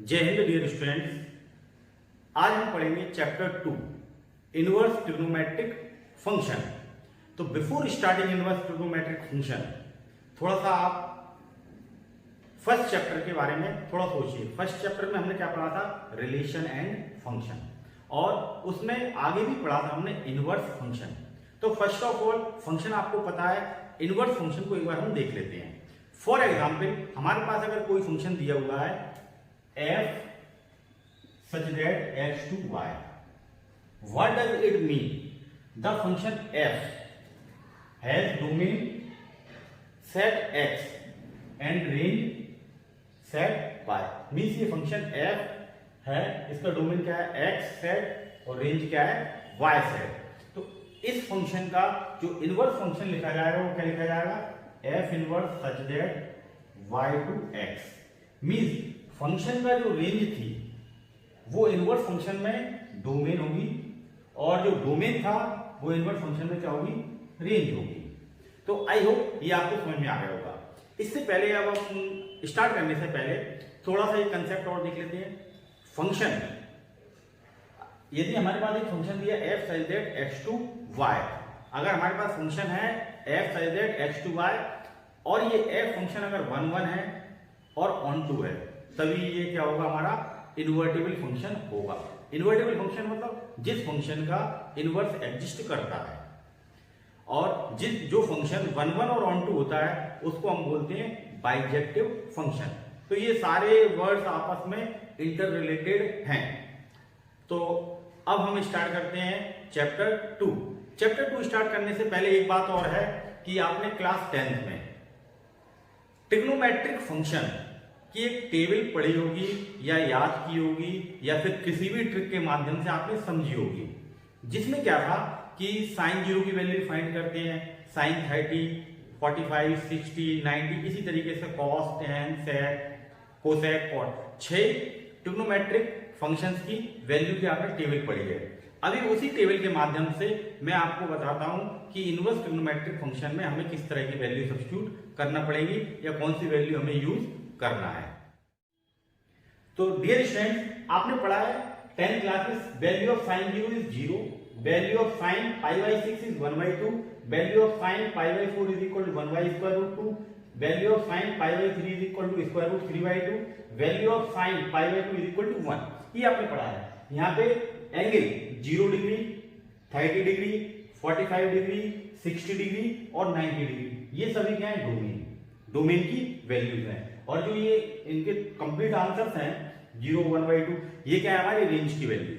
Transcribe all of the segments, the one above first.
जय Hind dear students. आज हम पढ़ेंगे चैप्टर 2 इनवर्स ट्रिग्नोमेट्रिक फंक्शन। तो before starting inverse trigonometric function थोड़ा सा आप फर्स्ट चैप्टर के बारे में थोड़ा सोचिए। फर्स्ट चैप्टर में हमने क्या पढ़ा था? रिलेशन एंड फंक्शन, और उसमें आगे भी पढ़ा था हमने इनवर्स फंक्शन। तो फर्स्ट ऑफ ऑल फंक्शन आपको पता है, इनवर्स फंक्शन को एक बार हम देख लेते हैं। फॉर एग्जाम्पल हमारे पास अगर कोई फंक्शन दिया हुआ है f such that x to y, what does it mean? The function f has domain set x and range set y. Means ये फंक्शन f है, इसका डोमेन क्या है? x सेट और रेंज क्या है? y set. तो इस फंक्शन का जो इनवर्स फंक्शन लिखा जाएगा वो क्या लिखा जाएगा? f inverse such that y टू x। मीन्स फंक्शन का जो रेंज थी वो इनवर्स फंक्शन में डोमेन होगी, और जो डोमेन था वो इनवर्स फंक्शन में क्या होगी? रेंज होगी। तो आई होप ये आपको समझ में आ गया होगा। इससे पहले, अब हम स्टार्ट करने से पहले थोड़ा सा ये कंसेप्ट और देख लेते हैं। फंक्शन, यदि हमारे पास एक फंक्शन दिया f such that x to y, अगर हमारे पास फंक्शन है f such that x to y और ये f फंक्शन अगर 1 1 है और ऑन टू है, तभी ये क्या होगा? हमारा इन्वर्टेबल फंक्शन होगा। इन्वर्टेबल फंक्शन मतलब जिस फंक्शन का इनवर्स एग्जिस्ट करता है, और जो फंक्शन 1 1 और ऑन टू होता है उसको हम बोलते हैं बाइजेक्टिव फंक्शन। तो ये सारे वर्ड्स आपस में इंटर रिलेटेड हैं। तो अब हम स्टार्ट करते हैं चैप्टर 2। चैप्टर 2 स्टार्ट करने से पहले एक बात और है कि आपने क्लास 10th में ट्रिग्नोमेट्रिक फंक्शन की एक टेबल पढ़ी होगी या याद की होगी, या फिर किसी भी ट्रिक के माध्यम से आपने समझी होगी, जिसमें क्या था कि साइन 0 की वैल्यू फाइंड करते हैं, साइन 30, 45, 60, 90, इसी तरीके से कॉस, टेन, सेक, कोसेक, कॉट, 6 ट्रिग्नोमेट्रिक फंक्शंस की वैल्यू की आपने टेबल पढ़ी है। अभी उसी टेबल के माध्यम से मैं आपको बताता हूं कि इनवर्स ट्रिग्नोमेट्रिक फंक्शन में हमें किस तरह की वैल्यू सब्स्टिट्यूट करना पड़ेगी या कौन सी वैल्यू हमें यूज करना है। तो डियर स्टूडेंट्स, आपने पढ़ा है 10th क्लास में वैल्यू ऑफ साइन 0 इज 0, value of sine pi by 6 is 1/2, value of sine pi by 4 is equal to 1/√2, value of sine pi by 3 is equal to √3/2, value of sine pi by 2 is equal to 1। ये आपने पढ़ा है। यहाँ पे angle 0 degree, 30 degree, 45 degree, 60 degree और 90 degree, ये सभी क्या है? डोमेन की वैल्यूज हैं। और जो ये इनके कंप्लीट आंसर्स हैं 0, 1/2, ये क्या है? हमारी रेंज की वैल्यूज।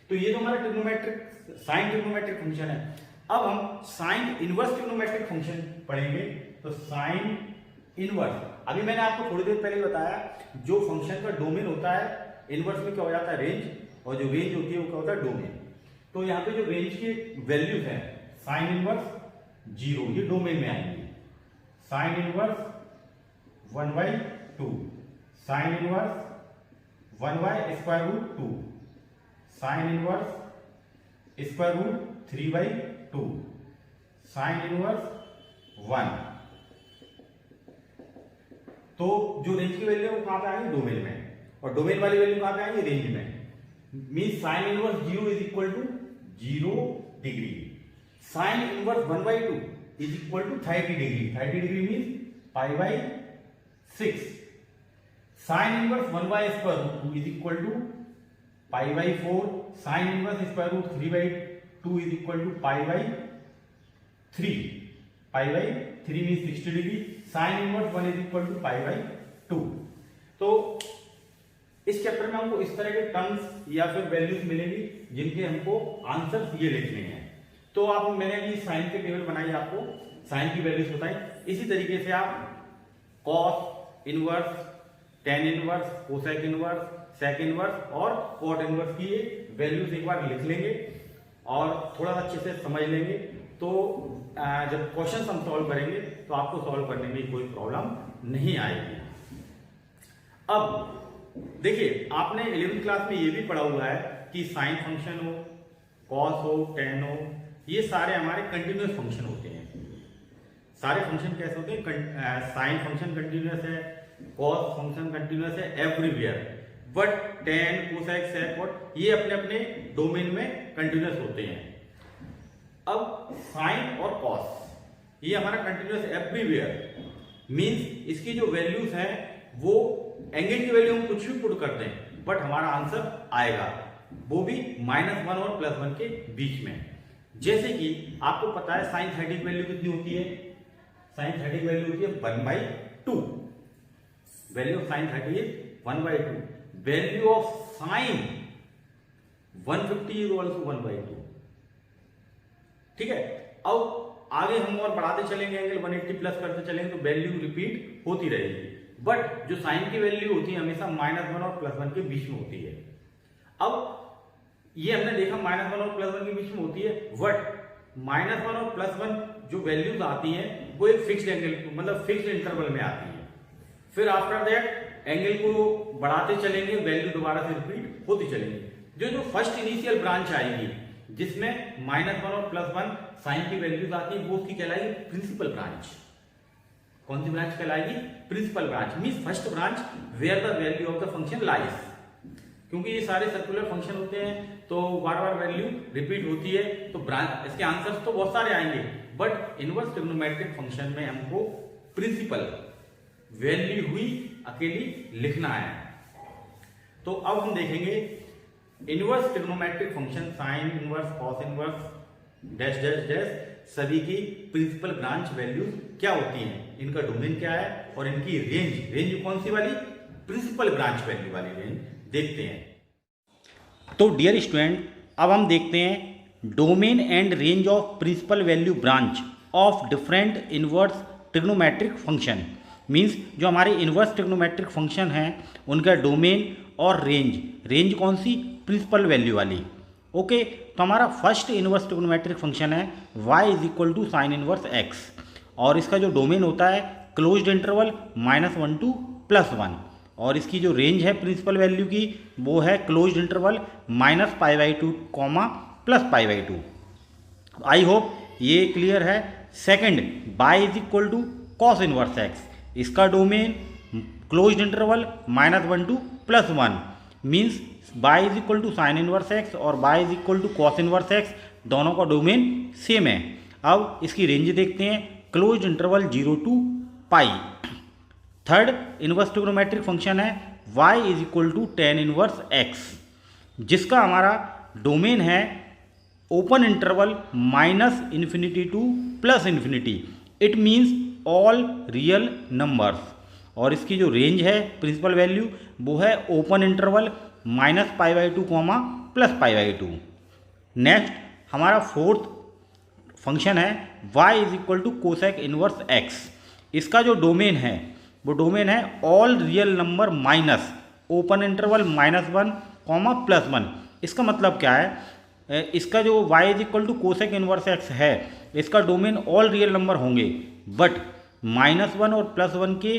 तो ये तो हमारा ट्रिग्नोमेट्रिक साइन ट्रिग्नोमेट्रिक फंक्शन है। अब हम साइन इनवर्स ट्रिग्नोमेट्रिक फंक्शन पढ़ेंगे। तो साइन इनवर्स, अभी मैंने आपको थोड़ी देर पहले बताया, जो फंक्शन का डोमेन होता है इनवर्स में क्या हो जाता है? रेंज, और जो रेंज होती है वो क्या होता है? डोमेन। तो यहाँ पे जो रेंज की वैल्यूज है साइन इनवर्स 0, ये डोमेन में आएंगे। Sign inverse 1/2, sign inverse 1/√2, sign inverse √3/2, sign inverse 1। तो जो रेंज की वैल्यू है वो कहां पे आएगी? डोमेन में। और डोमेन वाली वैल्यू कहां पे आएगी? रेंज में। Mean sine inverse 0 is equal to 0 degree, sine inverse 1/2 is equal to 30 degree, 30 degree mean π/6, sine inverse 1/√2 is equal to π/4, sine inverse √3/2 is equal to π/3, π/3 mean 60 degree, sine inverse 1 is equal to π/2। तो इस chapter में हमको इस तरह के terms या फिर values मिलेंगी जिनके हमको आंसर्स ये लिखने हैं। तो आप, मैंने भी साइन के टेबल बनाई, आपको साइन की वैल्यूज बताई। इसी तरीके से आप cos inverse, tan inverse, cosec inverse, sec inverse और कॉट इनवर्स की वैल्यूज एक बार लिख लेंगे और थोड़ा सा अच्छे से समझ लेंगे। तो जब क्वेश्चन हम सॉल्व करेंगे तो आपको सॉल्व करने में कोई प्रॉब्लम नहीं आएगी। अब देखिए, आपने 11th क्लास में ये भी पढ़ा हुआ है कि साइन फंक्शन हो, कॉस हो, टेन हो, ये सारे हमारे कंटिन्यूअस फंक्शन होते हैं। सारे फंक्शन कैसे होते हैं? साइन फंक्शन कंटिन्यूअस है, कॉस फंक्शन कंटिन्यूअस है everywhere, but tan, cosec, sec, cot ये अपने अपने डोमेन में कंटिन्यूस होते हैं। अब साइन और कॉस ये हमारा कंटिन्यूस एवरीवेयर, मींस इसकी जो वैल्यूज हैं वो एंगल की वैल्यू हम कुछ भी पुट करते हैं बट हमारा आंसर आएगा, वो भी -1 और +1 के बीच में। जैसे कि आपको पता है साइन 30 की वैल्यू कितनी होती है, साइन 30 की वैल्यू होती है 1/2, value of sign 30 is 1/2, value of sign 150 is also 1/2। ठीक है, अब आगे हम और बढ़ाते चलेंगे, एंगल 180 प्लस करते चलेंगे तो वैल्यू रिपीट होती रहेगी, बट जो साइन की वैल्यू होती है हमेशा -1 और +1 के बीच में होती है। अब ये हमने देखा -1 और +1 के बीच में होती है, बट -1 और +1 जो वैल्यूज आती हैं वो एक फिक्स्ड एंगल मतलब फिक्स्ड इंटरवल में आती है। फिर आफ्टर दैट एंगल को बढ़ाते चलेंगे, वैल्यू दोबारा से रिपीट होती चलेंगी। जो फर्स्ट इनिशियल ब्रांच आएगी जिसमें -1 और +1 साइन की वैल्यूज आती है वो उसकी कहलाएगी प्रिंसिपल ब्रांच। कौन सी ब्रांच कहलाएगी? Principal branch, means first branch where the value of the function lies. क्योंकि ये सारे सर्कुलर फंक्शन होते हैं तो बार बार वैल्यू रिपीट होती है, तो ब्रांच इसके आंसर्स तो बहुत सारे आएंगे, बट इनवर्स ट्रिग्नोमेट्रिक फंक्शन में हमको प्रिंसिपल वैल्यू हुई अकेली लिखना है। तो अब हम देखेंगे inverse trigonometric function sine inverse, cos inverse, dash dash dash सभी की प्रिंसिपल ब्रांच वैल्यूज क्या होती हैं, इनका डोमेन क्या है और इनकी रेंज कौन सी वाली? प्रिंसिपल ब्रांच वैल्यू वाली रेंज देखते हैं। तो डियर स्टूडेंट, अब हम देखते हैं domain and range of principal value branch of different inverse trigonometric function. Means जो हमारे इनवर्स ट्रिग्नोमेट्रिक फंक्शन हैं उनका डोमेन और रेंज कौन सी? प्रिंसिपल वैल्यू वाली। ओके, तो हमारा फर्स्ट इनवर्स ट्रिग्नोमेट्रिक फंक्शन है y = sin इनवर्स x, और इसका जो डोमेन होता है क्लोज्ड इंटरवल -1 to +1, और इसकी जो रेंज है प्रिंसिपल वैल्यू की वो है क्लोज्ड इंटरवल -π/2, +π/2। आई होप ये क्लियर है। Second, y = cos inverse x, इसका domain closed interval -1 to +1, means y = sin inverse x और y = cos इनवर्स x, दोनों का डोमेन सेम है। अब इसकी रेंज देखते हैं, closed interval 0 to π। Third inverse trigonometric function है y = tan इनवर्स x, जिसका हमारा डोमेन है open interval -∞ to +∞, it means all real numbers, और इसकी जो रेंज है प्रिंसिपल वैल्यू वो है ओपन इंटरवल -π/2, +π/2। नेक्स्ट हमारा फोर्थ फंक्शन है y = कोसेक इनवर्स x, इसका जो डोमेन है वो डोमेन है all real number minus open interval -1, +1। इसका मतलब क्या है? इसका जो y = कोसेक इनवर्स x है इसका डोमेन ऑल रियल नंबर होंगे, बट -1 और +1 के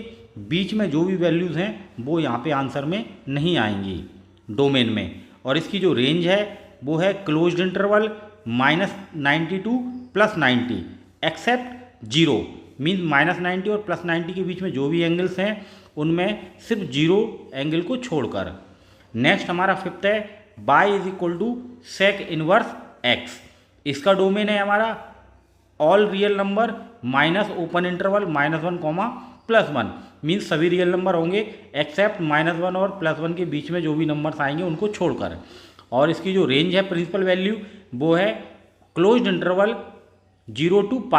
बीच में जो भी वैल्यूज़ हैं वो यहाँ पे आंसर में नहीं आएंगी डोमेन में, और इसकी जो रेंज है वो है closed interval -90 to +90 except 0, means -90 और +90 के बीच में जो भी एंगल्स हैं उनमें सिर्फ 0 एंगल को छोड़कर। नेक्स्ट हमारा फिफ्थ है y = सेक इनवर्स x, इसका डोमेन है हमारा all real number minus open interval -1, +1, means सभी रियल नंबर होंगे एक्सेप्ट -1 और +1 के बीच में जो भी नंबर्स आएंगे उनको छोड़कर, और इसकी जो रेंज है प्रिंसिपल वैल्यू वो है closed interval 0 to π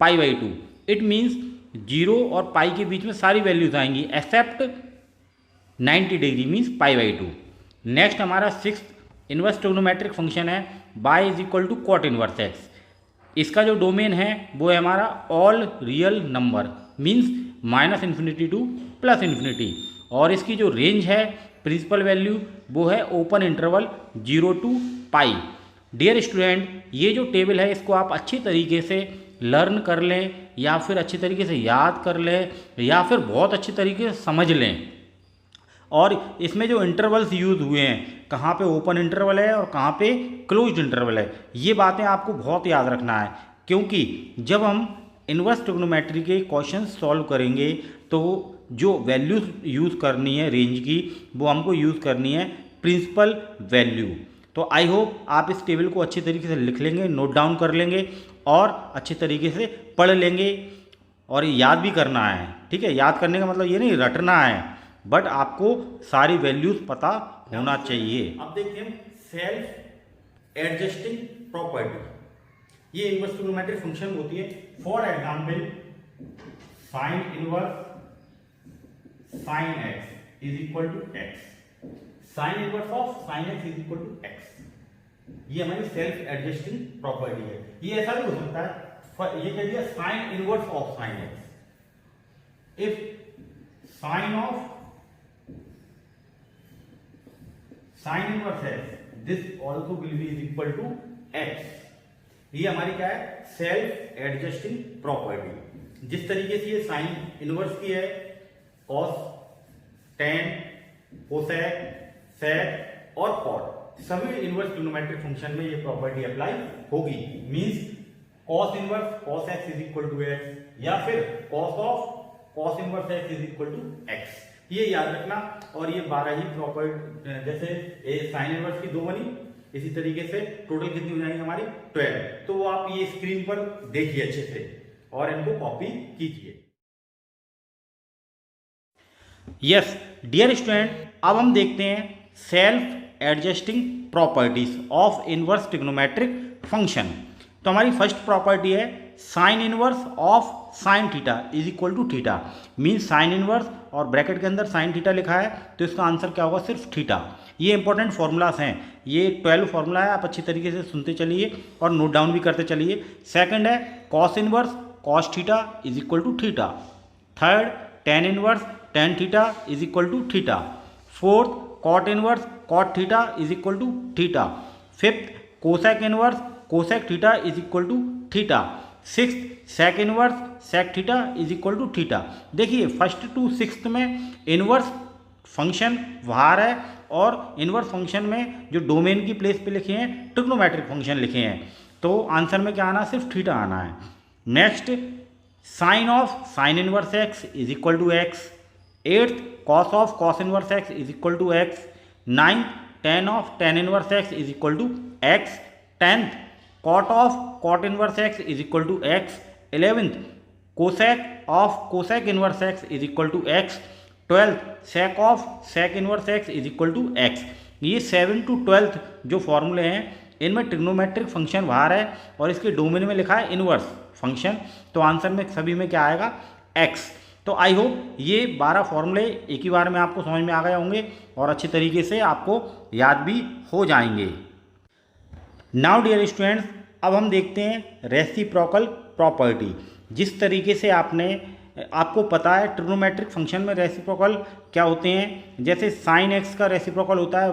-π/2, it means 0 और π के बीच में सारी वैल्यूज आएंगी एक्सेप्ट 90 डिग्री मीन्स π/2। नेक्स्ट हमारा सिक्स्थ इनवर्स ट्रिग्नोमेट्रिक फंक्शन है y = cot इनवर्स x, इसका जो डोमेन है वो है हमारा all real number means -∞ to +∞, और इसकी जो रेंज है प्रिंसिपल वैल्यू वो है open interval 0 to π। Dear student, ये जो टेबल है इसको आप अच्छी तरीके से लर्न कर लें या फिर अच्छी तरीके से याद कर लें या फिर बहुत अच्छी तरीके से समझ लें, और इसमें जो इंटरवल्स यूज़ हुए हैं कहाँ पे ओपन इंटरवल है और कहाँ पे क्लोज्ड इंटरवल है, ये बातें आपको बहुत याद रखना है, क्योंकि जब हम इनवर्स ट्रिग्नोमेट्री के क्वेश्चन सॉल्व करेंगे तो जो वैल्यूज यूज़ करनी है रेंज की, वो हमको यूज़ करनी है प्रिंसिपल वैल्यू। तो आई होप आप इस टेबल को अच्छी तरीके से लिख लेंगे, नोट डाउन कर लेंगे और अच्छे तरीके से पढ़ लेंगे और याद भी करना है। ठीक है, याद करने का मतलब ये नहीं रटना है, बट आपको सारी वैल्यूज पता होना चाहिए। अब देखिए सेल्फ एडजस्टिंग प्रॉपर्टी, ये इनवर्स ट्रिग्नोमेट्रिक फंक्शन होती है। For example sine inverse sine x is equal to x, sine inverse of sine x is equal to x, ये हमारी सेल्फ एडजस्टिंग प्रॉपर्टी है। ये ऐसा भी हो सकता है, ये कह दिया sine inverse of sine x, if sine of sine inverse x this also will be is equal to x. ये हमारी क्या है, सेल्फ एडजस्टिंग प्रॉपर्टी। जिस तरीके से ये साइन इनवर्स की है, कॉस, टेन, कोसेक, सेक और कॉट, सभी इनवर्स ट्रिग्नोमेट्रिक फंक्शन में ये प्रॉपर्टी अप्लाई होगी। Means cos inverse cos x is equal to x, या फिर cos of cos inverse x is equal to x, ये याद रखना। और ये 12 ही प्रॉपर्टी, जैसे साइन इनवर्स की 2 बनी, इसी तरीके से टोटल कितनी हो जाएगी हमारी 12। तो वो आप ये स्क्रीन पर देखिए अच्छे से और इनको कॉपी कीजिए। यस डियर स्टूडेंट, अब हम देखते हैं self adjusting properties of inverse trigonometric function. तो हमारी फर्स्ट प्रॉपर्टी है sine inverse of sine theta is equal to theta. Means sine inverse और ब्रैकेट के अंदर साइन थीटा लिखा है, तो इसका आंसर क्या होगा, सिर्फ थीटा। ये इंपॉर्टेंट फॉर्मूलाज हैं, ये 12 फॉर्मूला है, आप अच्छी तरीके से सुनते चलिए और नोट डाउन भी करते चलिए। सेकंड है cos inverse cos theta is equal to theta. Third tan inverse tan theta is equal to theta. Fourth cot inverse cot theta is equal to theta. Fifth cosec inverse cosec theta is equal to theta. Sixth sec inverse sec theta is equal to theta. देखिए first to sixth में inverse function बाहर है और inverse function में जो domain की place पे लिखे हैं ट्रिग्नोमेट्रिक फंक्शन लिखे हैं, तो आंसर में क्या आना, सिर्फ थीटा आना है। Next sine of sine inverse x is equal to x. Eighth cos of cos inverse x is equal to x. Ninth tan of tan inverse x is equal to x. Tenth cot of cot inverse x is equal to x. 11th cosec of cosec inverse x is equal to x. 12th sec of sec inverse x is equal to x. ये 7 to 12 जो फॉर्मूले हैं, इनमें trigonometric function बाहर है और इसके domain में लिखा है इनवर्स फंक्शन, तो आंसर में सभी में क्या आएगा, एक्स। तो आई होप ये 12 फॉर्मूले एक ही बार में आपको समझ में आ गए होंगे और अच्छी तरीके से आपको याद भी हो जाएंगे। नाउ डियर स्टूडेंट्स, अब हम देखते हैं रेसिप्रोकल प्रॉपर्टी। जिस तरीके से आपको पता है ट्रिग्नोमेट्रिक फंक्शन में रेसिप्रोकल क्या होते हैं, जैसे साइन एक्स का रेसिप्रोकल होता है,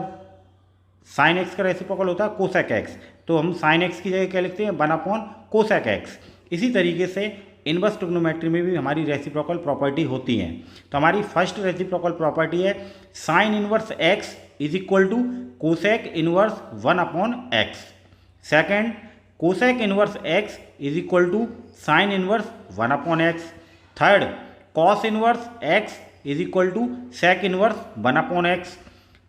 साइन एक्स का रेसिप्रोकल होता है कोसेक एक्स, तो हम साइन एक्स की जगह क्या लिखते हैं, 1 कोसेक एक्स। इसी तरीके से इनवर्स ट्रिग्नोमेट्री में भी हमारी रेसिप्रोकल प्रॉपर्टी होती हैं। तो हमारी फर्स्ट रेसिप्रोकल प्रॉपर्टी है sine inverse x is equal to cosec inverse 1/x। Second cosec inverse x is equal to sine inverse 1/x। Third cos inverse x is equal to sec inverse 1/x।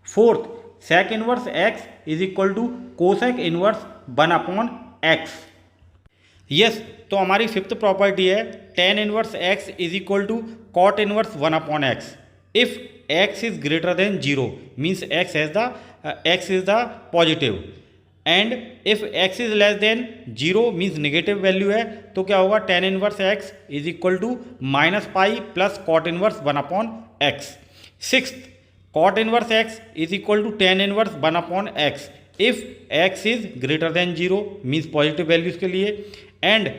Fourth sec inverse x is equal to cosec inverse 1/x। Yes, तो हमारी fifth property है tan inverse x is equal to cot inverse 1/x if x is greater than 0, means x is the positive, and if x is less than 0 means negative value है, तो क्या होगा, tan inverse x is equal to -pi plus cot inverse 1/x। Sixth cot inverse x is equal to tan inverse 1/x if x is greater than 0 means positive values के लिए, and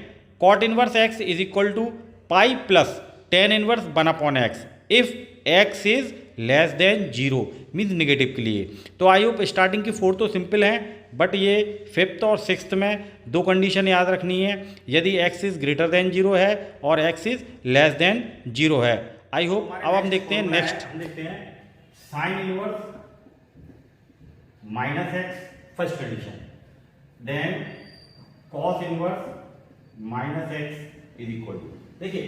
cot inverse x is equal to pi plus tan inverse 1/x if x is less than 0 means negative के लिए। तो I hope starting की 4 तो simple हैं, but ये fifth और सिक्स्थ में 2 कंडीशन याद रखनी है, यदि x इज ग्रेटर देन 0 है और x इज लेस देन 0 है। I hope. अब हम देखते हैं नेक्स्ट, देखते हैं sine inverse -x first condition, then cos inverse -x is equal to, देखिए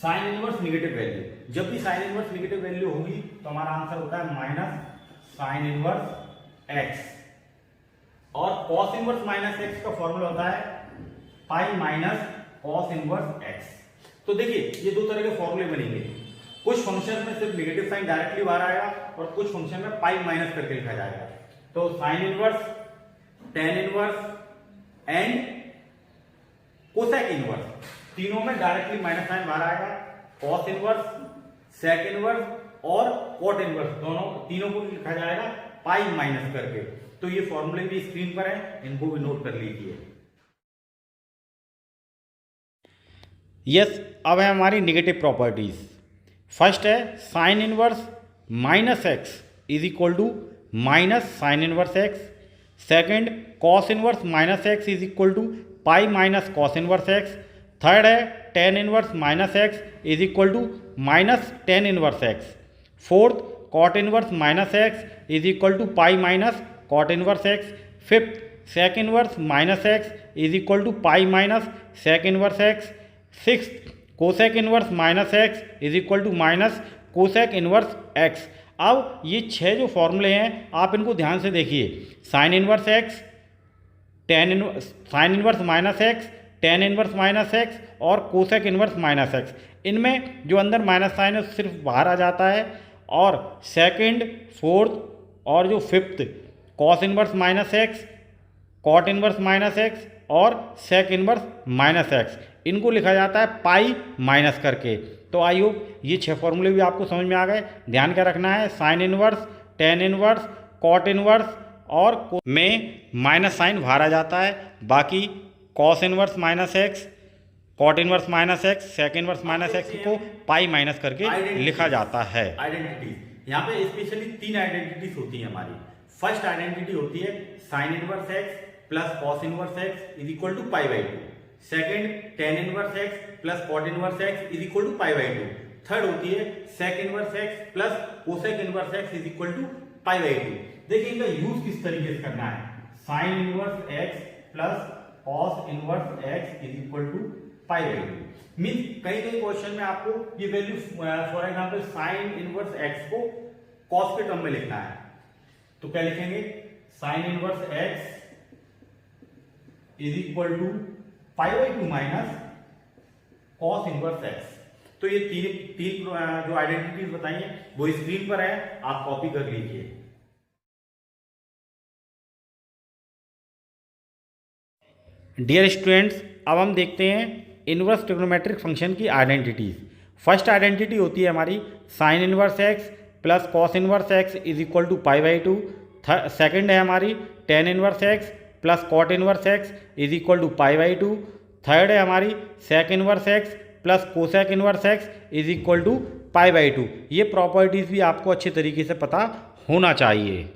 साइन इनवर्स नेगेटिव वैल्यू, जब भी साइन इनवर्स निगेटिव वैल्यू होगी तो हमारा आंसर होता है माइनस साइन इनवर्स एक्स, और कॉस इनवर्स माइनस एक्स का फॉर्मूला होता है पाई माइनस कॉस इनवर्स एक्स। तो देखिए ये दो तरह के फॉर्मूले बनेंगे, कुछ फंक्शन में सिर्फ नेगेटिव साइन डायरेक्टली बाहर आएगा और कुछ फंक्शन में पाई माइनस करके लिखा जाएगा। तो sine inverse, tan inverse and cosec inverse, तीनों में डायरेक्टली माइनस साइन बाहर आएगा। कॉस इनवर्स, सेक इनवर्स और कॉट इनवर्स, दोनों तीनों को लिखा जाएगा पाई माइनस करके। तो ये फॉर्मूले भी स्क्रीन पर है, इनको भी नोट कर लीजिए। यस, अब है हमारी निगेटिव प्रॉपर्टीज। फर्स्ट है sine inverse minus x is equal to minus sine inverse x. Second cos inverse minus x is equal to pi minus cos inverse x. Third है tan inverse minus x is equal to minus tan inverse x. Fourth cot inverse minus x is equal to pi minus cot inverse x. Fifth sec inverse minus x is equal to pi minus sec inverse x. Sixth cosec inverse minus x is equal to minus cosec inverse x. अब ये छह जो फॉर्मूले हैं आप इनको ध्यान से देखिए, sine inverse x, sine inverse minus x, ten inverse minus x और कोसेक इनवर्स माइनस एक्स, इनमें जो अंदर माइनस साइन है सिर्फ बाहर आ जाता है। और सेकंड, फोर्थ और जो fifth cos inverse minus x, cot inverse minus x और सेक इनवर्स माइनस एक्स, इनको लिखा जाता है पाई माइनस करके। तो आई होप ये छह फॉर्मूले भी आपको समझ में आ गए। ध्यान क्या रखना है, sine inverse, tan inverse, cot inverse और में माइनस साइन बाहर आ जाता है, बाकी cos inverse minus x, cot inverse minus x, sec inverse minus x को पाई माइनस करके लिखा जाता है। आइडेंटिटी यहाँ पे स्पेशली तीन आइडेंटिटीज होती है हमारी। फर्स्ट आइडेंटिटी होती है sine inverse x plus cos inverse x is equal to pi by two. Second tan inverse x plus cot inverse x is equal to pi by two. Third होती है sec inverse x plus cosec inverse x is equal to pi by two. देखिए इनका use किस तरीके से करना है, sine inverse x plus cos inverse x is equal to pi by two. Mean कई कई क्वेश्चन में आपको ये value for example sine inverse x को कॉस के टर्म में लिखना है, तो क्या लिखेंगे, sine inverse x is equal to pi by two minus cos inverse x. तो ये तीन जो आइडेंटिटीज बताई हैं वो स्क्रीन पर है, आप कॉपी कर लीजिए। डियर स्टूडेंट्स, अब हम देखते हैं इनवर्स ट्रिग्नोमेट्रिक फंक्शन की आइडेंटिटीज। फर्स्ट आइडेंटिटी होती है हमारी sine inverse x plus cos inverse x is equal to pi by two. Second है हमारी tan inverse x plus cot inverse x is equal to pi by two. Third है हमारी sec inverse x plus cosec inverse x is equal to pi by two. ये properties भी आपको अच्छे तरीके से पता होना चाहिए।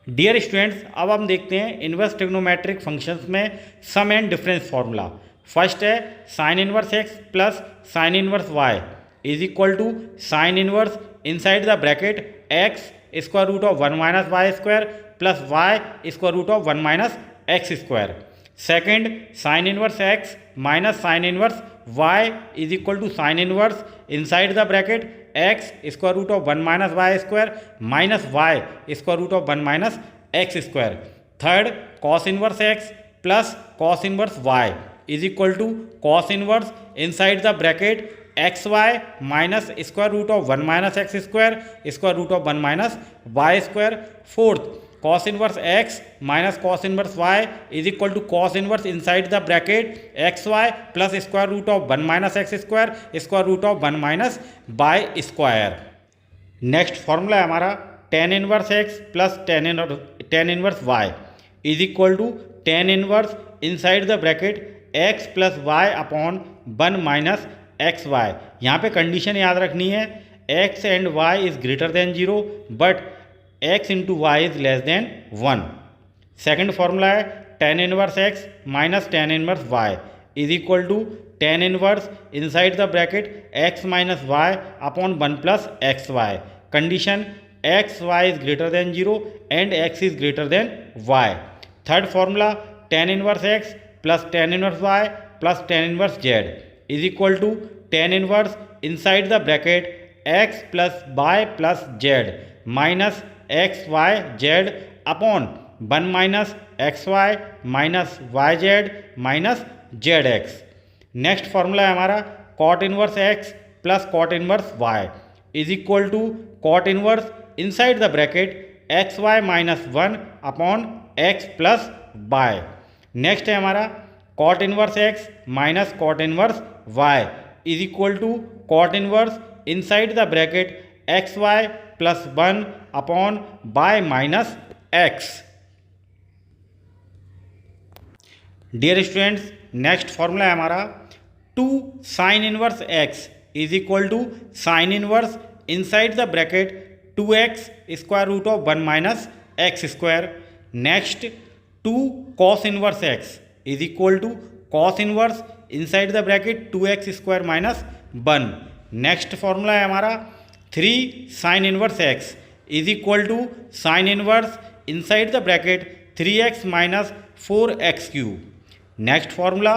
डियर स्टूडेंट्स, अब हम देखते हैं इनवर्स ट्रिग्नोमेट्रिक फंक्शंस में sum and difference formula. First है sine inverse x plus sine inverse y is equal to sine inverse inside the bracket x square root of 1 minus y square plus y square root of 1 minus x square. Second sine inverse x minus sine inverse y is equal to sine inverse inside the bracket x square root of 1 minus y square minus y square root of 1 minus x square. Third cos inverse x plus cos inverse y is equal to cos inverse inside the bracket x y minus square root of 1 minus x square square root of 1 minus y square. Fourth cos inverse x minus cos inverse y is equal to cos inverse inside the bracket x y plus square root of 1 minus x square square root of 1 minus y square. Next formula है हमारा tan inverse x plus tan inverse y is equal to tan inverse inside the bracket x plus y upon 1 minus x y. यहाँ पे condition याद रखनी है, x and y is greater than 0 but x into y is less than 1। Second formula है tan inverse x minus tan inverse y is equal to tan inverse inside the bracket x minus Y upon 1 plus x y. Condition x y is greater than 0 and x is greater than y। Third formula tan inverse x plus tan inverse y plus tan inverse z is equal to tan inverse inside the bracket x plus y plus z minus x y z upon 1 minus x y minus y z minus z x. Next formula है हमारा cot inverse x plus cot inverse y is equal to cot inverse inside the bracket x y minus 1 upon x plus y. Next है हमारा cot inverse x minus cot inverse y is equal to cot inverse inside the bracket x y plus 1 upon y minus x. Dear students, next formula है हमारा 2 sine inverse x is equal to sine inverse inside the bracket 2x square root of 1 minus x square. Next 2 cos inverse x is equal to cos inverse inside the bracket 2x square minus 1। Next formula है हमारा 3 sine inverse x is equal to sine inverse inside the bracket 3x minus 4x cube. Next formula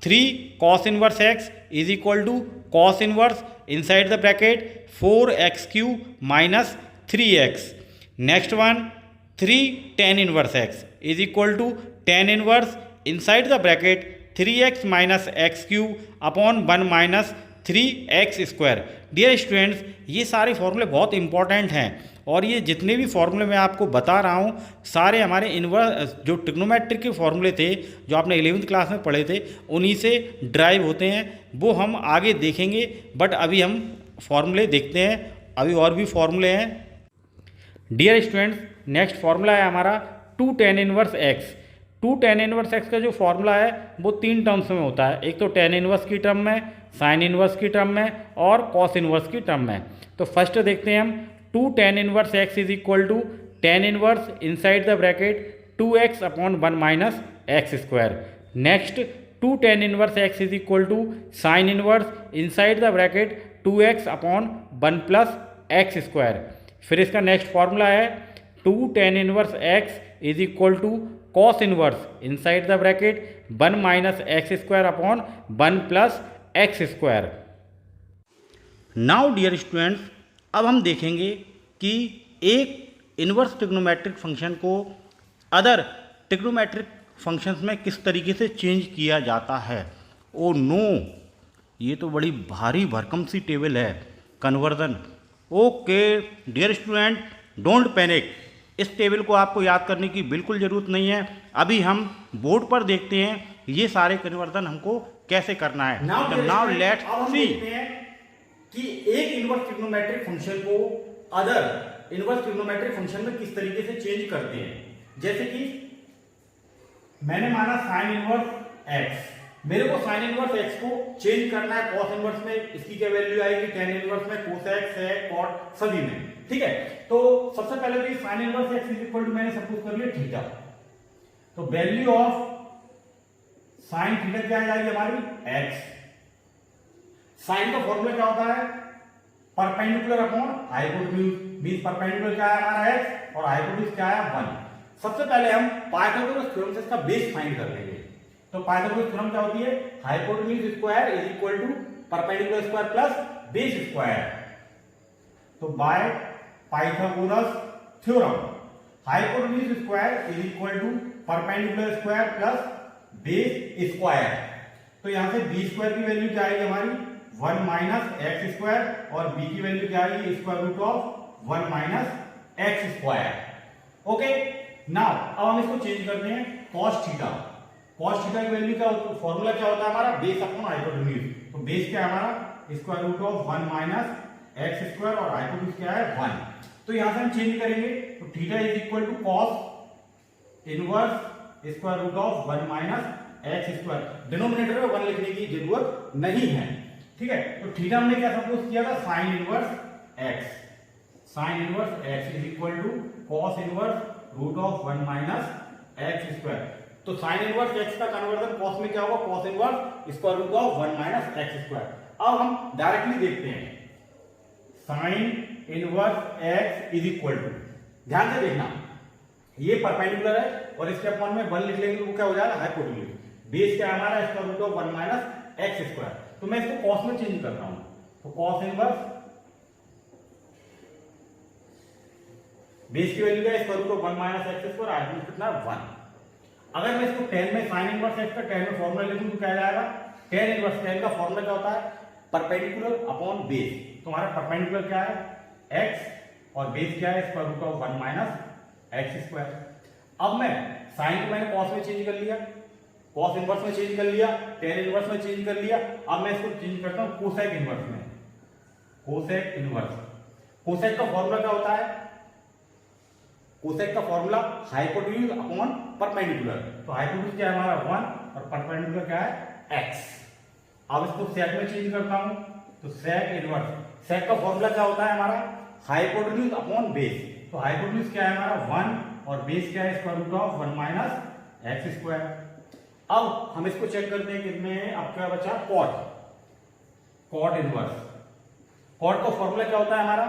3 cos inverse x is equal to cos inverse inside the bracket 4x cube minus 3x। Next one 3 tan inverse x is equal to tan inverse inside the bracket 3x minus x cube upon 1 minus 3x square. Dear students, ये सारे फॉर्मूले बहुत important हैं और ये जितने भी फॉर्मूले मैं आपको बता रहा हूँ सारे हमारे इनवर्स जो ट्रिग्नोमेट्रिक के फॉर्मूले थे जो आपने 11वीं क्लास में पढ़े थे उन्हीं से ड्राइव होते हैं, वो हम आगे देखेंगे। बट अभी हम फॉर्मूले देखते हैं, अभी और भी फॉर्मूले हैं। डियर स्टूडेंट्स, नेक्स्ट फॉर्मूला है हमारा 2 tan inverse x. 2 tan inverse x का जो फॉर्मूला है वो 3 टर्म्स में होता है, एक तो tan इनवर्स की टर्म में, साइन इनवर्स की टर्म में और कॉस इनवर्स की टर्म में। तो फर्स्ट देखते हैं हम 2 tan inverse x is equal to tan inverse inside the bracket 2x upon 1 minus x square. Next 2 tan inverse x is equal to sine inverse inside the bracket 2x upon 1 plus x square. फिर इसका next formula है 2 tan inverse x is equal to cos inverse inside the bracket 1 minus x square upon 1 plus x square. Now dear students, अब हम देखेंगे कि एक inverse trigonometric function को other trigonometric functions में किस तरीके से चेंज किया जाता है। ओ नो, ये तो बड़ी भारी भरकम सी टेबल है, conversion. Okay dear student, don't panic, इस टेबल को आपको याद करने की बिल्कुल ज़रूरत नहीं है। अभी हम बोर्ड पर देखते हैं ये सारे कन्वर्जन हमको कैसे करना है। नाउ लेट्स सी कि एक इनवर्स ट्रिग्नोमेट्रिक फंक्शन को अदर इनवर्स ट्रिग्नोमेट्रिक फंक्शन में किस तरीके से चेंज करते हैं। जैसे कि मैंने माना साइन इनवर्स एक्स, मेरे को साइन इनवर्स एक्स को चेंज करना है कॉस इनवर्स में, इसकी क्या वैल्यू आएगी tan इनवर्स में, cos x है, cot सभी में, ठीक है। तो सबसे पहले तो sine inverse x is equal to मैंने सपोज कर लिया थीटा, तो वैल्यू ऑफ साइन थीटा क्या आ जाएगी हमारी x। साइन का फॉर्मूला क्या होता है, perpendicular upon hypotenuse, means perpendicular क्या है हमारा x और हाइपोटेन्यूज क्या है 1। सबसे पहले हम पाइथागोरस थ्योरम से इसका बेस फाइंड कर लेंगे। तो पाइथागोरस थ्योरम क्या होती है, hypotenuse square is equal to perpendicular square plus base square. तो by Pythagoras theorem hypotenuse square is equal to perpendicular square plus base square. तो यहां से बी स्क्वायर की वैल्यू क्या आएगी हमारी 1 माइनस एक्स स्क्वायर और बी की वैल्यू क्या आएगी square root of 1 minus x square. Okay, now अब हम इसको चेंज करते हैं cos थीटा। cos थीटा की वैल्यू क्या होता है, फॉर्मूला क्या होता है हमारा बेस अपॉन हाइपोटेन्यूज। तो बेस क्या है हमारा square root of 1 minus x square और हाइपोटेन्यूज क्या है 1। तो यहां से हम चेंज करेंगे, तो theta is equal to cos inverse square root of 1 minus x square. Denominator में 1 लिखने की जरूरत नहीं है, ठीक है। तो थीटा हमने क्या सपोज किया था, sine inverse x. Sine inverse x is equal to cos inverse root of 1 minus x square. तो साइन इनवर्स एक्स का कन्वर्जन कॉस में क्या होगा, cos inverse square root of 1 minus x square. अब हम डायरेक्टली देखते हैं sine inverse x is equal to, ध्यान से देखना ये परपेंडिकुलर है और इसके अपॉन में 1 लिख लेंगे तो वो क्या हो जाएगा हाइपोटेन्यूज। बेस क्या है हमारा square root of 1 minus x square. तो मैं इसको कॉस में चेंज कर रहा हूं, तो कॉस इनवर्स बेस की वैल्यू क्या है, square root of 1 minus x square, hypotenuse कितना है 1। अगर मैं इसको tan में sin इनवर्स x का tan में फॉर्मूला लिखूं तो क्या जाएगा, tan इनवर्स, tan का फॉर्मूला क्या होता है, परपेंडिकुलर अपॉन बेस। तो हमारा परपेंडिकुलर क्या है x और बेस क्या है, square root of 1 minus x square. अब मैं sin को मैंने cos में चेंज कर लिया, cos इनवर्स में चेंज कर लिया, tan इनवर्स में चेंज कर लिया। अब मैं इसको चेंज करता हूं कोसेक इनवर्स में, कोसेक इनवर्स। कोसेक का फॉर्मूला क्या होता है, कोसेक का फॉर्मूला हाइपोटेन्यूज अपॉन परपेंडिकुलर। तो हाइपोटेन्यूज क्या है हमारा 1 और परपेंडिकुलर क्या है x। अब इसको सेक में चेंज करता हूं तो सेक इनवर्स, सेक का फॉर्मूला क्या होता है हमारा, हाइपोटेन्यूज अपॉन बेस। तो हाइपोटेन्यूज क्या है हमारा 1 और बेस क्या है, square root of 1 minus x square. अब हम इसको चेक करते हैं कितने, अब क्या बचा, कॉट, कॉट इनवर्स। कॉट का फॉर्मूला क्या होता है हमारा,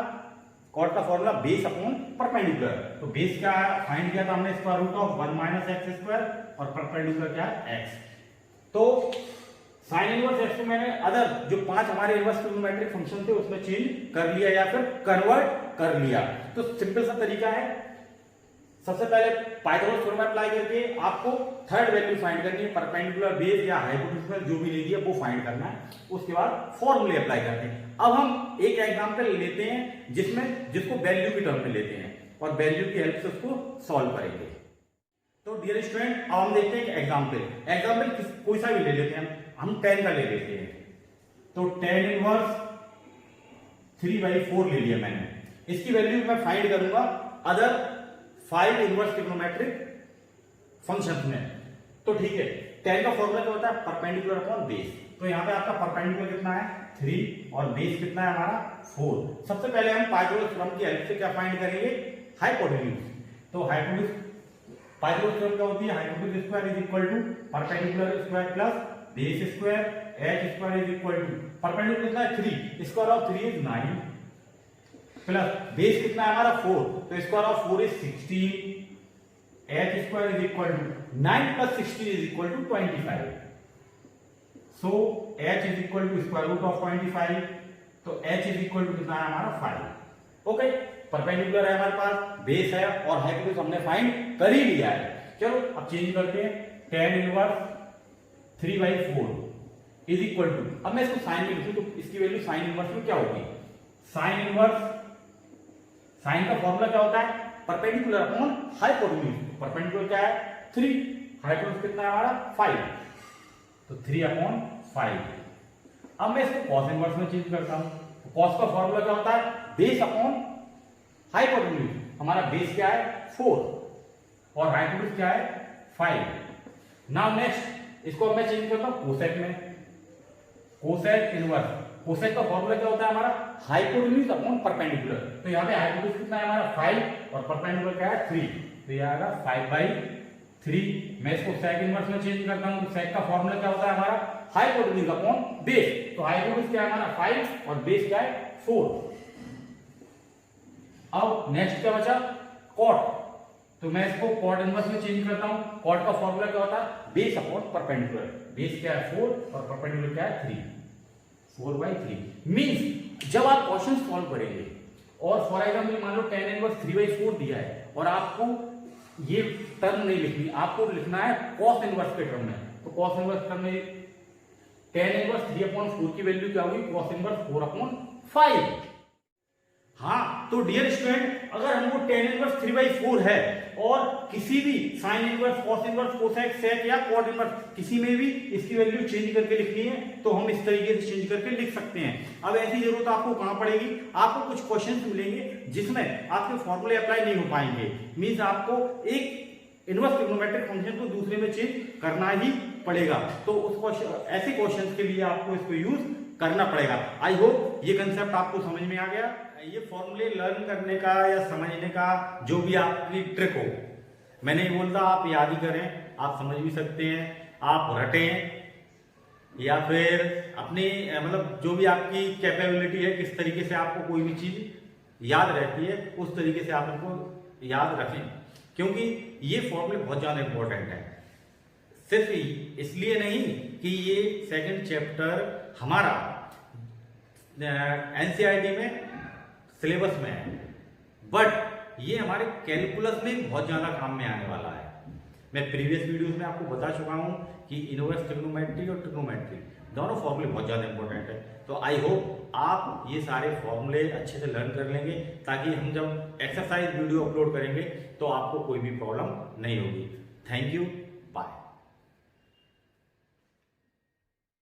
कॉट का फॉर्मूला बेस अपॉन परपेंडिकुलर। तो बेस क्या फाइंड किया था हमने, square root of 1 minus x square, और परपेंडिकुलर क्या है x। तो साइन इनवर्स x को मैंने अदर जो 5 हमारे इनवर्स ट्रिग्नोमेट्रिक फंक्शन थे उसमें चेंज कर लिया या फिर कन्वर्ट कर लिया। तो सिंपल सा तरीका है, सबसे पहले पाइथागोरस थ्योरम अप्लाई करके आपको थर्ड वैल्यू फाइंड करनी है, परपेंडिकुलर बेस या हाइपोटेन्यूज जो भी ले लिया वो फाइंड करना है। उसके बाद फॉर्मूले अप्लाई करते हैं। अब हम एक एग्जांपल लेते हैं जिसको वैल्यू की टर्म में लेते हैं और वैल्यू की हेल्प से उसको सॉल्व करेंगे। तो डियर स्टूडेंट, अब हम देखते हैं एग्जाम्पल कोई सा भी ले लेते हैं, हम 10 का ले लेते हैं। तो tan इनवर्स 3/4 ले लिया मैंने, इसकी वैल्यू मैं फाइंड करूंगा अदर 5 इनवर्स ट्रिग्नोमेट्रिक फंक्शंस में। तो ठीक है, tan का फॉर्मूला क्या होता है, परपेंडिकुलर अपॉन बेस। तो यहाँ पे आपका परपेंडिकुलर कितना है 3 और बेस कितना है हमारा 4। सबसे पहले हम पाइथागोरस थ्योरम की हेल्प से क्या फाइंड करेंगे, हाइपोटेन्यूज। तो हाइपोटेन्यूज, पाइथागोरस थ्योरम क्या होती है, hypotenuse square is equal to perpendicular square plus base square, h square is equal to perpendicular कितना है 3, square of 3 is 9 plus base कितना है हमारा 4, तो square of 4 is 16, h square is equal to 9 plus 16 is equal to 25। So h is equal to square root of 25, तो h is equal to कितना है हमारा 5। ओके, परपेंडिकुलर है हमारे पास, बेस है और हाइपोटेन्यूज हमने फाइंड कर ही लिया है। चलो अब चेंज करते हैं, tan inverse 3/4 is equal to, अब मैं इसको साइन में लिखूं तो इसकी वैल्यू साइन इनवर्स में क्या होगी, साइन इनवर्स, साइन का फॉर्मूला क्या होता है, परपेंडिकुलर अपॉन हाइपोटेन्यूज। परपेंडिकुलर क्या है 3, हाइपोटेन्यूज कितना है हमारा 5, तो 3/5। अब मैं इसको कॉस इनवर्स में चेंज करता हूं, तो कॉस का फॉर्मूला क्या होता है, बेस अपॉन हाइपोटेन्यूज। हमारा बेस क्या है 4 और हाइपोटेन्यूज क्या है 5। नाउ नेक्स्ट इसको मैं चेंज करता हूं कोसेक में, कोसेक इनवर्स। कोसेक का फॉर्मूला क्या होता है हमारा, हाइपोटेन्यूज अपॉन परपेंडिकुलर। तो यहाँ पे हाइपोटेन्यूज कितना है हमारा 5 और परपेंडिकुलर क्या है 3, तो ये आएगा 5/3। मैं इसको सेक इनवर्स में चेंज करता हूं, तो सेक का फॉर्मूला क्या होता है हमारा, हाइपोटेन्यूज अपॉन बेस। तो हाइपोटेन्यूज क्या है हमारा 5 और बेस क्या है 4। अब नेक्स्ट क्या बचा, कॉट। तो मैं इसको कॉट इनवर्स में चेंज करता हूं। कॉट का फॉर्मूला क्या होता है, बेस अपॉन परपेंडिकुलर। बेस क्या है 4 और परपेंडिकुलर क्या है 3, 4/3। मींस जब आप क्वेश्चन सॉल्व करेंगे और फॉर एग्जांपल मान लो tan इनवर्स 3/4 दिया है और आपको ये टर्म नहीं लिखनी, आपको लिखना है cos इनवर्स के टर्म में। तो cos इनवर्स टर्म में tan इनवर्स 3/4 की वैल्यू क्या होगी, cos इनवर्स 4/5। हाँ, तो डियर स्टूडेंट, अगर हमको tan इनवर्स 3/4 है और किसी भी sine inverse, cos inverse, cosec, sec या कॉट इनवर्स किसी में भी इसकी वैल्यू चेंज करके लिखनी है तो हम इस तरीके से चेंज करके लिख सकते हैं। अब ऐसी जरूरत आपको कहां पड़ेगी, आपको कुछ क्वेश्चंस मिलेंगे जिसमें आपके फॉर्मूले अप्लाई नहीं हो पाएंगे। मींस आपको एक इनवर्स ट्रिग्नोमेट्रिक फंक्शन को दूसरे में चेंज करना ही पड़ेगा। तो उस ऐसे क्वेश्चंस के लिए आपको इसको यूज करना पड़ेगा। आई होप ये कंसेप्ट आपको समझ में आ गया। ये फॉर्मूले लर्न करने का या समझने का जो भी आपकी ट्रिक हो, मैंने ये बोलता आप याद ही करें, आप समझ भी सकते हैं, आप रटें या फिर अपनी मतलब जो भी आपकी कैपेबिलिटी है, किस तरीके से आपको कोई भी चीज याद रहती है उस तरीके से आप उनको याद रखें, क्योंकि ये फॉर्मूले बहुत ज्यादा इंपॉर्टेंट है। सिर्फ इसलिए नहीं कि ये सेकंड चैप्टर हमारा एनसीईआरटी में सिलेबस में है, बट ये हमारे कैलकुलस में बहुत ज्यादा काम में आने वाला है। मैं प्रीवियस वीडियोस में आपको बता चुका हूं कि इनवर्स ट्रिग्नोमेट्री और ट्रिग्नोमेट्री दोनों फॉर्मूले बहुत ज्यादा इंपॉर्टेंट है। तो आई होप आप ये सारे फॉर्मूले अच्छे से लर्न कर लेंगे, ताकि हम जब एक्सरसाइज वीडियो अपलोड करेंगे तो आपको कोई भी प्रॉब्लम नहीं होगी। Thank you, bye.